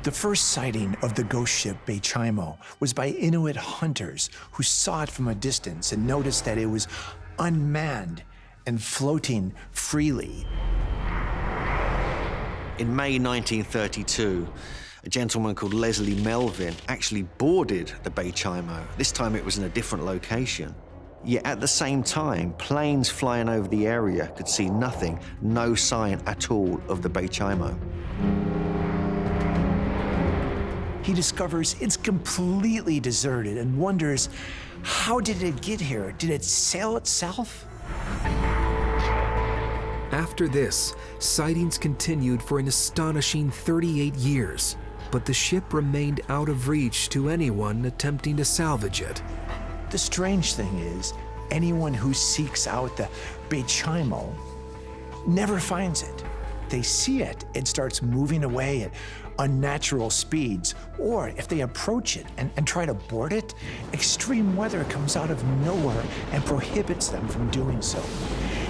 The first sighting of the ghost ship Bay Chimo was by Inuit hunters who saw it from a distance and noticed that it was unmanned and floating freely. In May 1932, a gentleman called Leslie Melvin actually boarded the Bay Chimo. This time it was in a different location. Yet at the same time, planes flying over the area could see nothing, no sign at all of the Bay Chimo. He discovers it's completely deserted and wonders, how did it get here? Did it sail itself? After this, sightings continued for an astonishing 38 years, but the ship remained out of reach to anyone attempting to salvage it. The strange thing is, anyone who seeks out the Bay Chimo never finds it. They see it, it starts moving away at unnatural speeds, or if they approach it and try to board it, extreme weather comes out of nowhere and prohibits them from doing so.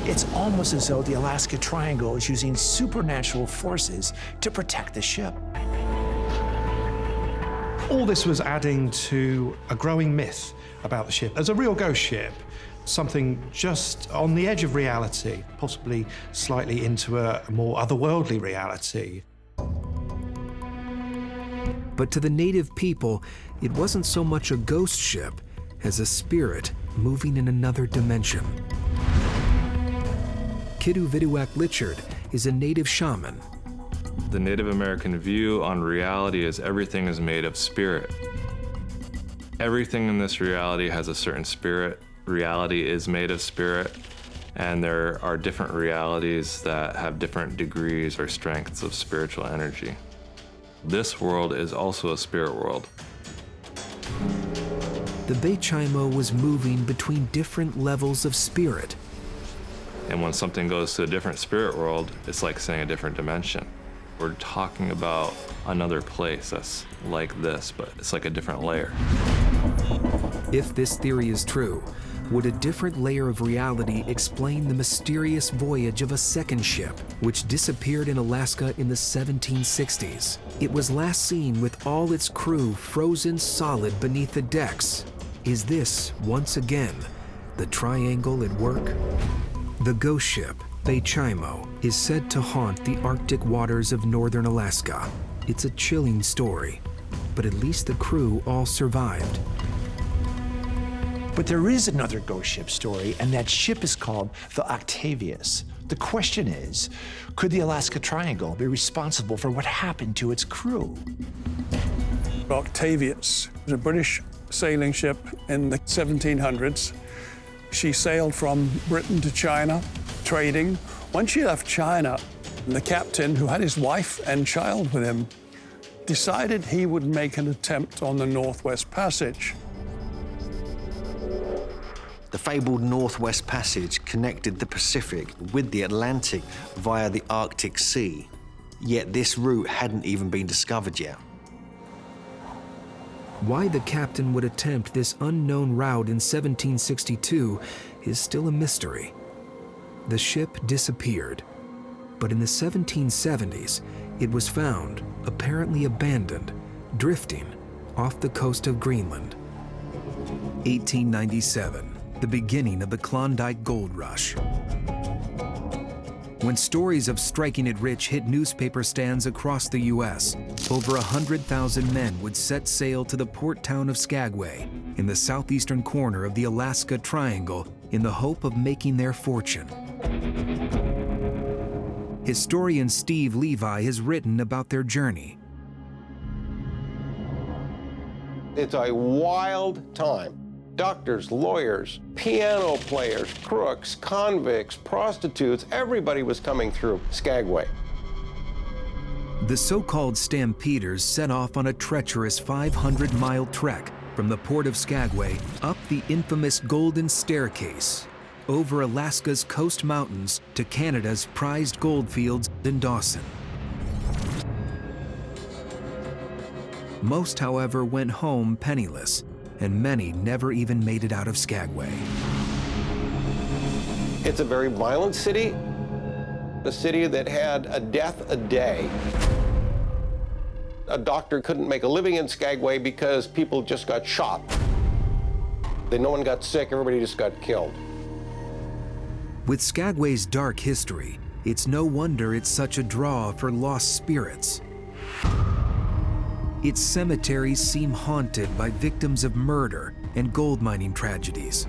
It's almost as though the Alaska Triangle is using supernatural forces to protect the ship. All this was adding to a growing myth about the ship as a real ghost ship, something just on the edge of reality, possibly slightly into a more otherworldly reality. But to the native people, it wasn't so much a ghost ship as a spirit moving in another dimension. Kiduviduak Lichard is a native shaman. The Native American view on reality is everything is made of spirit. Everything in this reality has a certain spirit. Reality is made of spirit, and there are different realities that have different degrees or strengths of spiritual energy. This world is also a spirit world. The Bay Chimo was moving between different levels of spirit. And when something goes to a different spirit world, it's like saying a different dimension. We're talking about another place that's like this, but it's like a different layer. If this theory is true, would a different layer of reality explain the mysterious voyage of a second ship, which disappeared in Alaska in the 1760s? It was last seen with all its crew frozen solid beneath the decks. Is this, once again, the triangle at work? The ghost ship, Bay Chimo, is said to haunt the Arctic waters of northern Alaska. It's a chilling story, but at least the crew all survived. But there is another ghost ship story, and that ship is called the Octavius. The question is, could the Alaska Triangle be responsible for what happened to its crew? Octavius was a British sailing ship in the 1700s. She sailed from Britain to China, trading. When she left China, the captain, who had his wife and child with him, decided he would make an attempt on the Northwest Passage. The fabled Northwest Passage connected the Pacific with the Atlantic via the Arctic Sea. Yet this route hadn't even been discovered yet. Why the captain would attempt this unknown route in 1762 is still a mystery. The ship disappeared, but in the 1770s, it was found, apparently abandoned, drifting off the coast of Greenland. 1897. The beginning of the Klondike Gold Rush. When stories of striking it rich hit newspaper stands across the U.S., over 100,000 men would set sail to the port town of Skagway in the southeastern corner of the Alaska Triangle in the hope of making their fortune. Historian Steve Levi has written about their journey. It's a wild time. Doctors, lawyers, piano players, crooks, convicts, prostitutes, everybody was coming through Skagway. The so-called stampeders set off on a treacherous 500-mile trek from the port of Skagway up the infamous Golden Staircase, over Alaska's coast mountains to Canada's prized goldfields in Dawson. Most, however, went home penniless, and many never even made it out of Skagway. It's a very violent city, a city that had a death a day. A doctor couldn't make a living in Skagway because people just got shot. No one got sick, everybody just got killed. With Skagway's dark history, it's no wonder it's such a draw for lost spirits. Its cemeteries seem haunted by victims of murder and gold mining tragedies.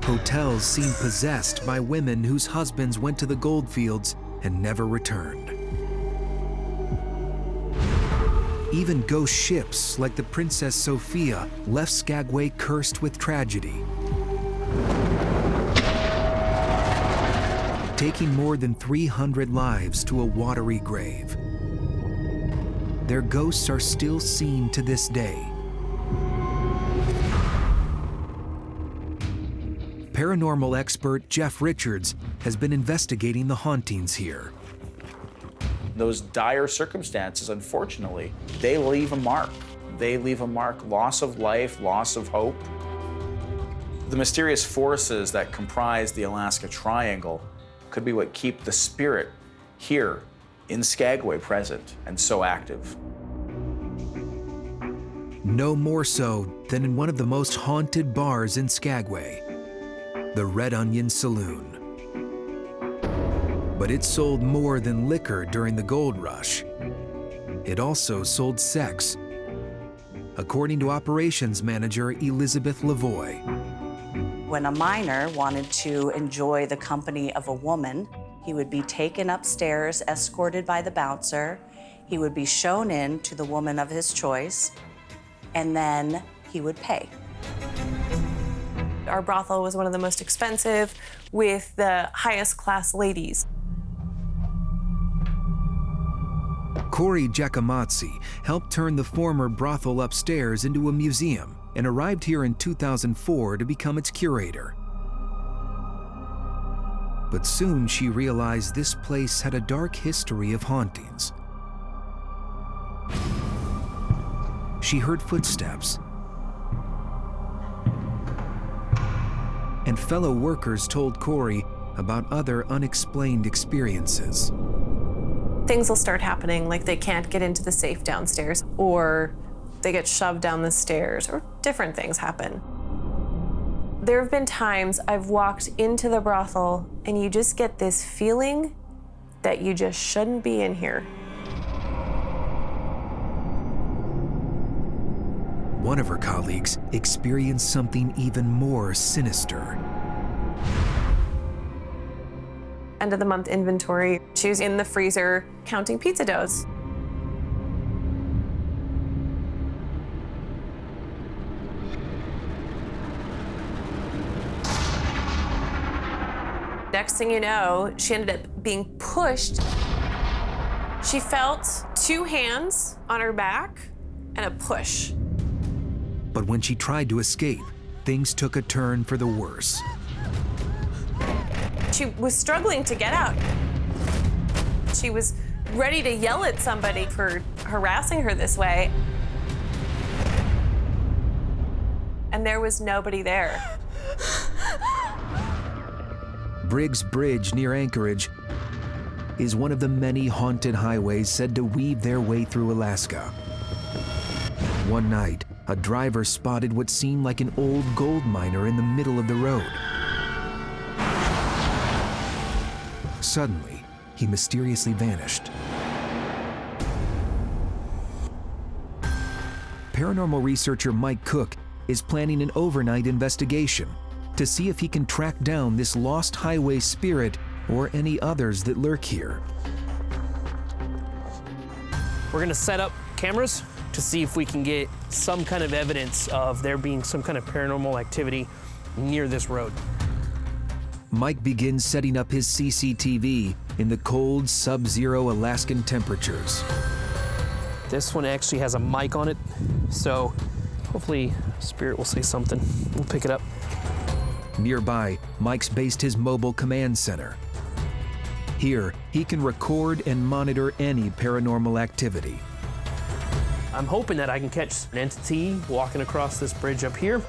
Hotels seem possessed by women whose husbands went to the gold fields and never returned. Even ghost ships like the Princess Sophia left Skagway cursed with tragedy, taking more than 300 lives to a watery grave. Their ghosts are still seen to this day. Paranormal expert Jeff Richards has been investigating the hauntings here. Those dire circumstances, unfortunately, they leave a mark. They leave a mark, loss of life, loss of hope. The mysterious forces that comprise the Alaska Triangle could be what keep the spirit here in Skagway present and so active. No more so than in one of the most haunted bars in Skagway, the Red Onion Saloon. But it sold more than liquor during the gold rush. It also sold sex, according to operations manager Elizabeth Lavoie. When a miner wanted to enjoy the company of a woman, he would be taken upstairs, escorted by the bouncer. He would be shown in to the woman of his choice, and then he would pay. Our brothel was one of the most expensive, with the highest class ladies. Corey Giacomazzi helped turn the former brothel upstairs into a museum and arrived here in 2004 to become its curator. But soon she realized this place had a dark history of hauntings. She heard footsteps, and fellow workers told Corey about other unexplained experiences. Things will start happening, like they can't get into the safe downstairs, or they get shoved down the stairs, or different things happen. There have been times I've walked into the brothel and you just get this feeling that you just shouldn't be in here. One of her colleagues experienced something even more sinister. End of the month inventory. She was in the freezer counting pizza doughs. Next thing you know, she ended up being pushed. She felt 2 hands on her back and a push. But when she tried to escape, things took a turn for the worse. She was struggling to get out. She was ready to yell at somebody for harassing her this way. And there was nobody there. Briggs Bridge near Anchorage is one of the many haunted highways said to weave their way through Alaska. One night, a driver spotted what seemed like an old gold miner in the middle of the road. Suddenly, he mysteriously vanished. Paranormal researcher Mike Cook is planning an overnight investigation to see if he can track down this lost highway spirit or any others that lurk here. We're gonna set up cameras to see if we can get some kind of evidence of there being some kind of paranormal activity near this road. Mike begins setting up his CCTV in the cold, sub-zero Alaskan temperatures. This one actually has a mic on it, so hopefully Spirit will say something. We'll pick it up. Nearby, Mike's based his mobile command center. Here, he can record and monitor any paranormal activity. I'm hoping that I can catch an entity walking across this bridge up here.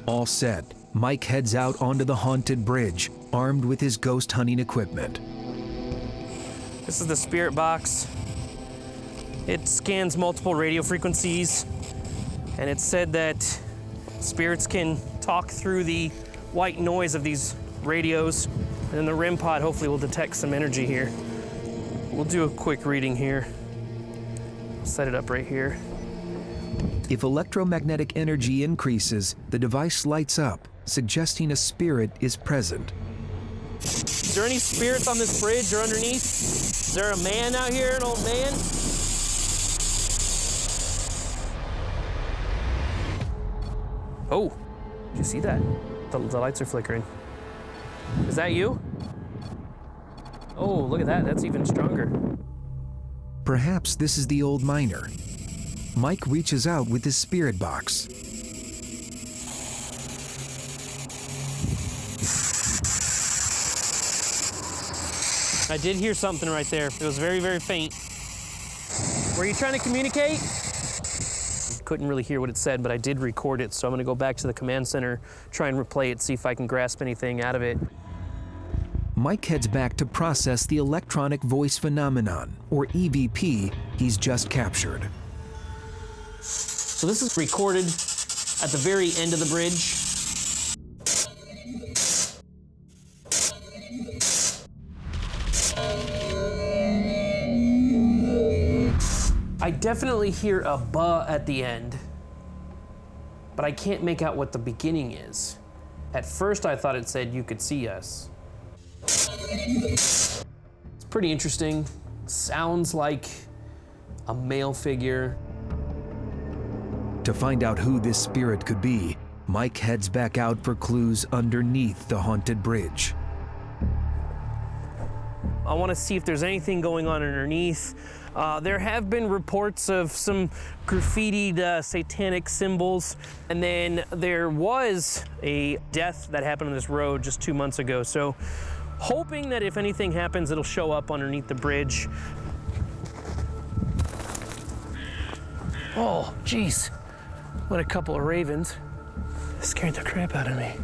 All set, Mike heads out onto the haunted bridge, armed with his ghost hunting equipment. This is the spirit box. It scans multiple radio frequencies, and it's said that spirits can talk through the white noise of these radios, and then the REM pod hopefully will detect some energy here. We'll do a quick reading here. Set it up right here. If electromagnetic energy increases, the device lights up, suggesting a spirit is present. Is there any spirits on this bridge or underneath? Is there a man out here, an old man? Oh, did you see that? The lights are flickering. Is that you? Oh, look at that, that's even stronger. Perhaps this is the old miner. Mike reaches out with his spirit box. I did hear something right there. It was very, very faint. Were you trying to communicate? Couldn't really hear what it said, but I did record it, so I'm gonna go back to the command center, try and replay it, see if I can grasp anything out of it. Mike heads back to process the electronic voice phenomenon, or EVP, he's just captured. So this is recorded at the very end of the bridge. I definitely hear a "buh" at the end, but I can't make out what the beginning is. At first I thought it said "you could see us." It's pretty interesting. Sounds like a male figure. To find out who this spirit could be, Mike heads back out for clues underneath the haunted bridge. I want to see if there's anything going on underneath. There have been reports of some graffitied satanic symbols, and then there was a death that happened on this road just 2 months ago. So hoping that if anything happens, it'll show up underneath the bridge. Oh, geez. What a couple of ravens. Scared the crap out of me.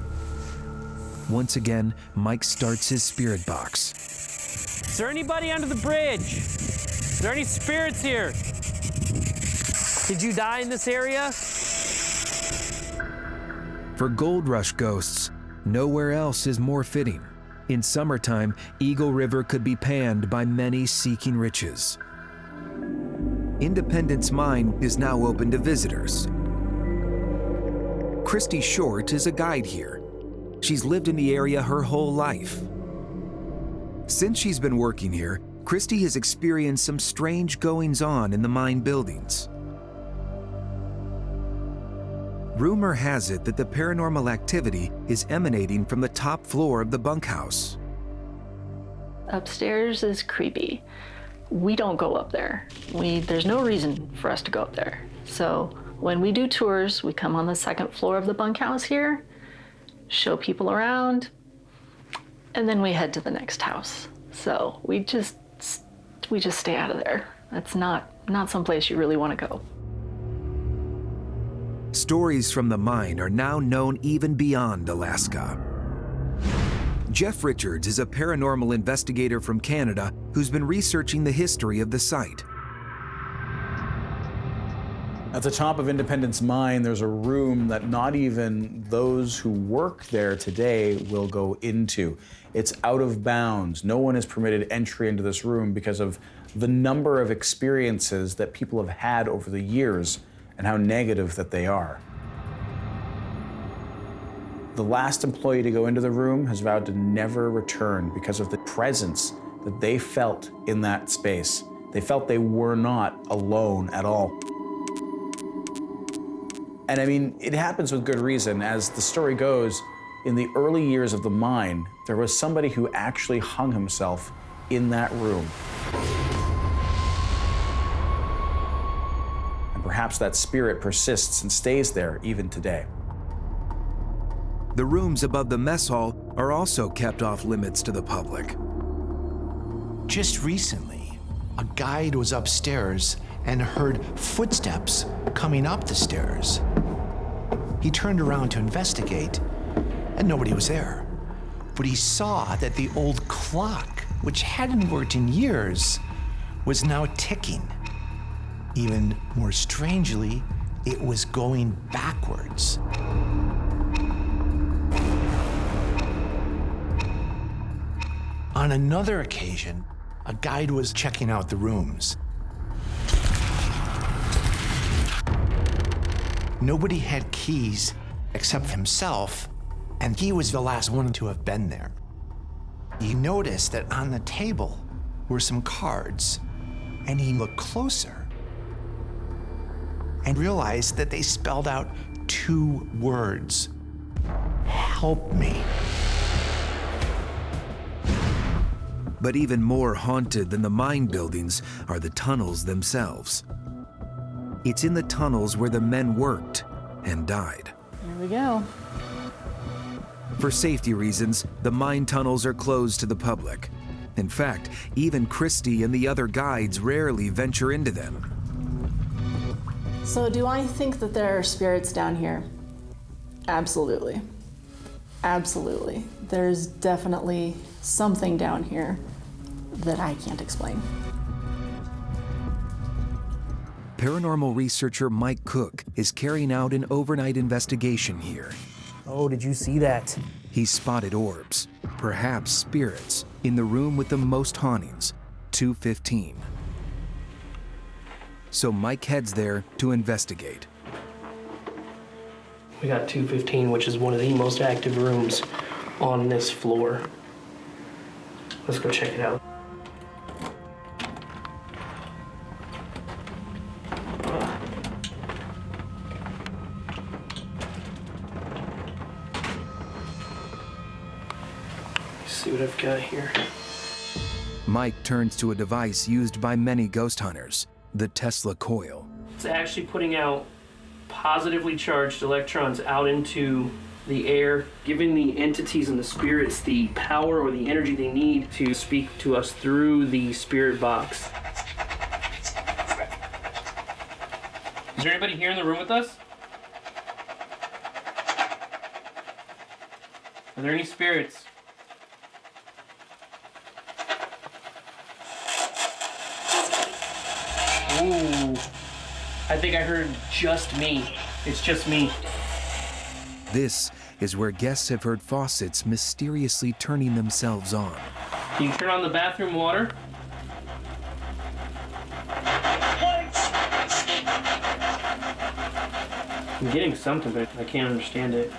Once again, Mike starts his spirit box. Is there anybody under the bridge? Is there any spirits here? Did you die in this area? For Gold Rush ghosts, nowhere else is more fitting. In summertime, Eagle River could be panned by many seeking riches. Independence Mine is now open to visitors. Christy Short is a guide here. She's lived in the area her whole life. Since she's been working here, Christy has experienced some strange goings-on in the mine buildings. Rumor has it that the paranormal activity is emanating from the top floor of the bunkhouse. Upstairs is creepy. We don't go up there. There's no reason for us to go up there. So when we do tours, we come on the second floor of the bunkhouse here, show people around, and then we head to the next house. So we just stay out of there. That's not someplace you really want to go. Stories from the mine are now known even beyond Alaska. Jeff Richards is a paranormal investigator from Canada who's been researching the history of the site. At the top of Independence Mine, there's a room that not even those who work there today will go into. It's out of bounds. No one is permitted entry into this room because of the number of experiences that people have had over the years and how negative that they are. The last employee to go into the room has vowed to never return because of the presence that they felt in that space. They felt they were not alone at all. And I mean, it happens with good reason. As the story goes, in the early years of the mine, there was somebody who actually hung himself in that room. And perhaps that spirit persists and stays there even today. The rooms above the mess hall are also kept off limits to the public. Just recently, a guide was upstairs and heard footsteps coming up the stairs. He turned around to investigate, and nobody was there. But he saw that the old clock, which hadn't worked in years, was now ticking. Even more strangely, it was going backwards. On another occasion, a guide was checking out the rooms. Nobody had keys except himself, and he was the last one to have been there. He noticed that on the table were some cards, and he looked closer and realized that they spelled out 2 words: "Help me." But even more haunted than the mine buildings are the tunnels themselves. It's in the tunnels where the men worked and died. Here we go. For safety reasons, the mine tunnels are closed to the public. In fact, even Christy and the other guides rarely venture into them. So do I think that there are spirits down here? Absolutely. Absolutely. There's definitely something down here that I can't explain. Paranormal researcher Mike Cook is carrying out an overnight investigation here. Oh, did you see that? He spotted orbs, perhaps spirits, in the room with the most hauntings, 215. So Mike heads there to investigate. We got 215, which is one of the most active rooms on this floor. Let's go check it out. Let's see what I've got here. Mike turns to a device used by many ghost hunters, the Tesla coil. It's actually putting out positively charged electrons out into the air, giving the entities and the spirits the power or the energy they need to speak to us through the spirit box. Is there anybody here in the room with us? Are there any spirits? Ooh, I think I heard just me. It's just me. This is where guests have heard faucets mysteriously turning themselves on. Can you turn on the bathroom water? I'm getting something, but I can't understand it.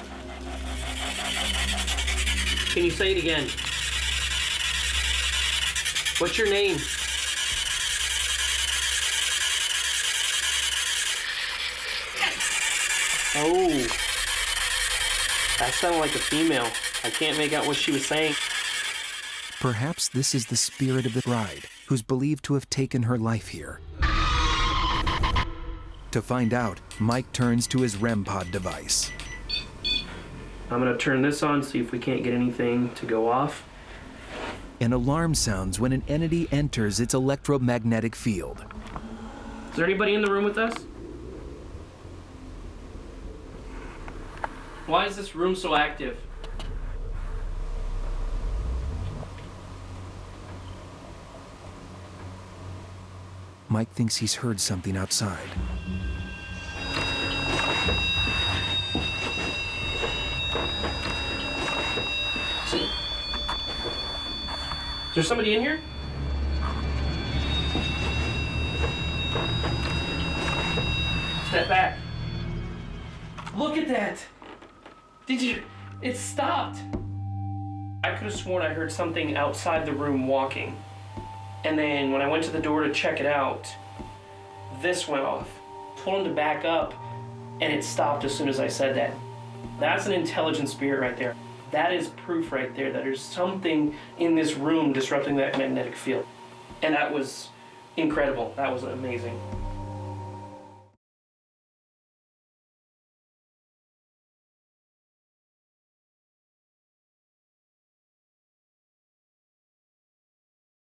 Can you say it again? What's your name? Oh, that sounded like a female. I can't make out what she was saying. Perhaps this is the spirit of the bride, who's believed to have taken her life here. To find out, Mike turns to his REM pod device. I'm gonna turn this on, see if we can't get anything to go off. An alarm sounds when an entity enters its electromagnetic field. Is there anybody in the room with us? Why is this room so active? Mike thinks he's heard something outside. Is there somebody in here? Step back. Look at that! Did you? It stopped! I could have sworn I heard something outside the room walking. And then when I went to the door to check it out, this went off. Told him to back up, and it stopped as soon as I said that. That's an intelligent spirit right there. That is proof right there that there's something in this room disrupting that magnetic field. And that was incredible. That was amazing.